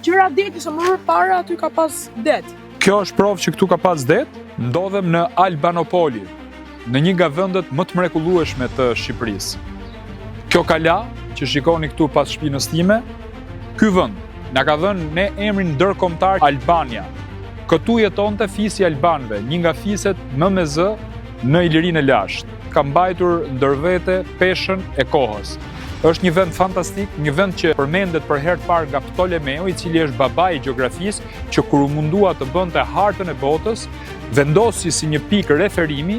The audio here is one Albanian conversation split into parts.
Gjëra deti, sa më përpara aty ka pas det. Kjo është provë që këtu ka pas det. Ndodhem në Albanopoli, në një nga vendet më të mrekullueshme të Shqipërisë. Kjo kala që shikoni këtu pas shtëpisë time, ky vend na ka dhënë ne emrin ndërkombëtar Albania. Këtu jetonte fisi albanëve, një nga fiset më me zë në Ilirinë e Lashtë. Ka mbajtur ndër vete peshën e kohës. Është një vend fantastik, një vend që përmendet për herë të parë nga Ptolemeu, i cili është babai i gjeografisë, që kur u mundua të bënte hartën e botës, vendosi si një pikë referimi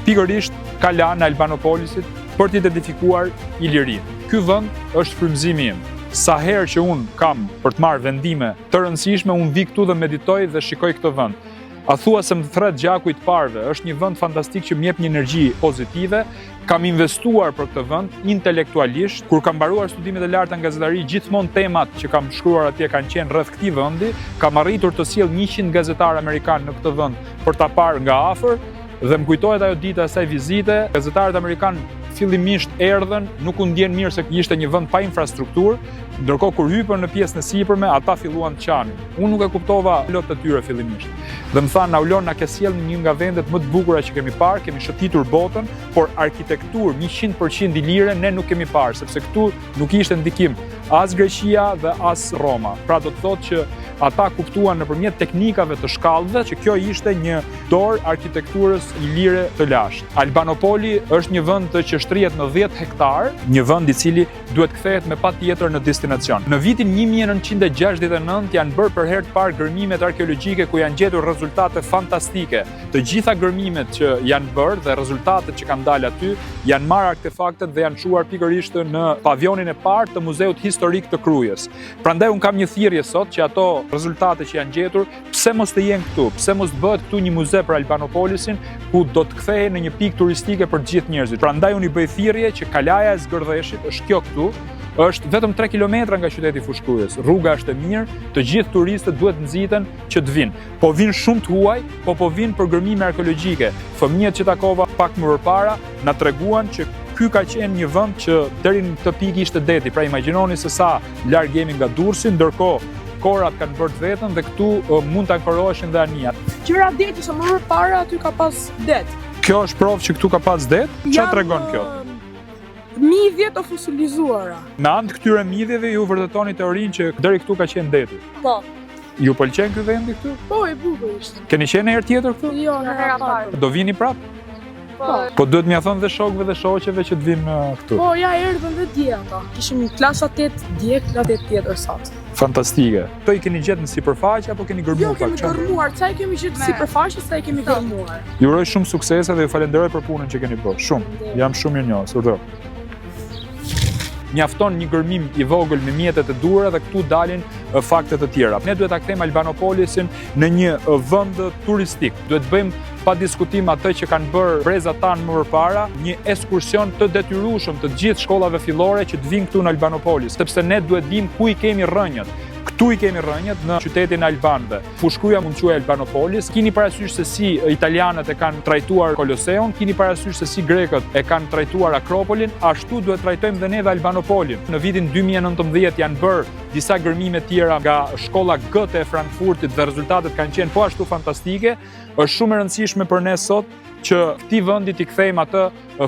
pikërisht kalana e Albanopolisit për të identifikuar Ilirinë. Ky vend është frymëzimi im. Sa herë që unë kam për të marrë vendime të rëndësishme, unë vi këtu dhe meditoj dhe shikoj këtë vend. A thua se më thret gjaku i të parëve, është një vend fantastik që më jep një energji pozitive. Kam investuar për këtë vend intelektualisht. Kur kam mbaruar studimet e larta në gazetari, gjithmonë temat që kam shkruar atje kanë qenë rreth këtij vendi. Kam arritur të sjell 100 gazetarë amerikanë në këtë vend për ta parë nga afër dhe më kujtohet ajo dita e asaj vizite. Gazetarët amerikanë fillimisht erdhën, nuk u ndjen mirë se ishte një vend pa infrastrukturë, ndërkohë kur hypën në pjesën e sipërme, ata filluan të qanin. Unë nuk e kuptova lot të tyre fillimisht. Dhe më thanë, Naulon, na ke sjellë në një nga vendet më të bukura që kemi parë, kemi shëtitur botën, por arkitekturë 100% ilire ne nuk kemi parë, sepse këtu nuk ishte ndikim as Greqia dhe as Roma. Pra do të thotë që ata kuptuan nëpërmjet teknikave të shkallëve që kjo ishte një dorë arkitekturës ilire të lashtë. Albanopoli është një vend që shtrihet në 10 hektar, një vend i cili duhet kthehet me patjetër në destinacion. Në vitin 1969 janë bërë për herë të parë gërmimet arkeologjike ku janë gjetur rezultate fantastike. Të gjitha gërmimet që janë bërë dhe rezultatet që kanë dalë aty janë marrë artefaktet dhe janë çuar pikërisht në pavionin e parë të Muzeut Historik të Krujës. Prandaj un kam një thirrje sot që ato rezultate që janë gjetur, pse mos të jenë këtu? Pse mos bëhet këtu një muze për Albanopolisin ku do të kthehej në një pikë turistike për të gjithë njerëzit. Prandaj unë i bëj thirrje që kalaja e Zgërdheshit është kjo këtu. Është vetëm 3 kilometra nga qyteti i Fushkrujës. Rruga është e mirë, të gjithë turistët duhet nxiten që të vinë. Po vinë shumë të huaj, po vinë për gërmime arkeologjike. Fëmijët që takova pak më përpara na treguan që ky ka qenë një vend që deri në këtë pikë ishte deti. Pra imagjinoni se sa larg jemi nga Durrësi, ndërkohë korat kanë bërë vetën dhe këtu mund të ankoroheshin dhe anijat. Gjëra deti, sa më përpara aty ka pas det. Kjo është provë që këtu ka pas det? Çfarë tregon kjo? Midhje të fosilizuara. Me anë të këtyre midhjeve ju vërtetoni teorinë që deri këtu ka qenë deti. Po. Ju pëlqen ky vendi këtu? Po, i bukur është. Keni qenë herë tjetër këtu? Jo, herë parë. Do vini prapë? Po duhet m'ia thënë dhe shokëve dhe shoqeve që të vinë këtu. Po, ja erdhën dhe dje ata. Kishim klasa 8 dje, klasa 8 tjetër sot. Fantastike. Këto i keni gjetë në sipërfaqe apo keni gërmuar pak? Jo, kemi gërmuar, ca i kemi gjetë në sipërfaqe, sa i kemi gërmuar. Ju uroj shumë suksese dhe ju falenderoj për punën që keni bërë. Shumë. Jam shumë mirënjohës, urdhër. Mjafton një gërmim i vogël me mjetet e duhura dhe këtu dalin fakte të tjera. Ne duhet ta kthejmë Albanopolisin në një vend turistik. Duhet bëjmë pa diskutim atë që kanë bërë brezat tanë më përpara, një ekskursion të detyrueshëm të gjithë shkollave fillore që të vinë këtu në Albanopolis, sepse ne duhet dim ku i kemi rrënjët. Këtu i kemi rrënjët në qytetin e Albanëve. Fushkruja mund quhej Albanopolis. Keni parasysh se si italianët e kanë trajtuar Koloseun, keni parasysh se si grekët e kanë trajtuar Akropolin, ashtu duhet trajtojmë dhe ne dhe Albanopolin. Në vitin 2019 janë bërë disa gërmime tjera nga shkolla Goethe e Frankfurtit dhe rezultatet kanë qenë po ashtu fantastike. Është shumë e rëndësishme për ne sot që këtij vendi t'i kthejmë atë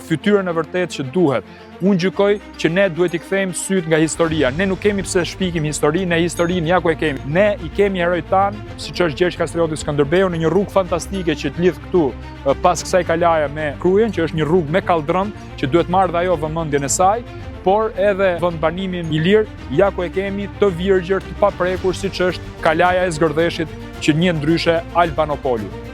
fytyrën e vërtetë që duhet. Unë gjykoj që ne duhet i kthejmë syt nga historia. Ne nuk kemi pse shpikim historinë, ne historinë ja ku e kemi. Ne i kemi herojt tanë, siç është Gjergj Kastrioti Skënderbeu, në një rrugë fantastike që të lidh këtu pas kësaj kalaje me Krujën, që është një rrugë me kaldrëm, që duhet marrë dhe ajo vëmendjen e saj, por edhe vendbanimin i lirë, ja ku e kemi të virgjër, të paprekur, siç është kalaja e Zgërdheshit, që njihet ndryshe Albanopoli.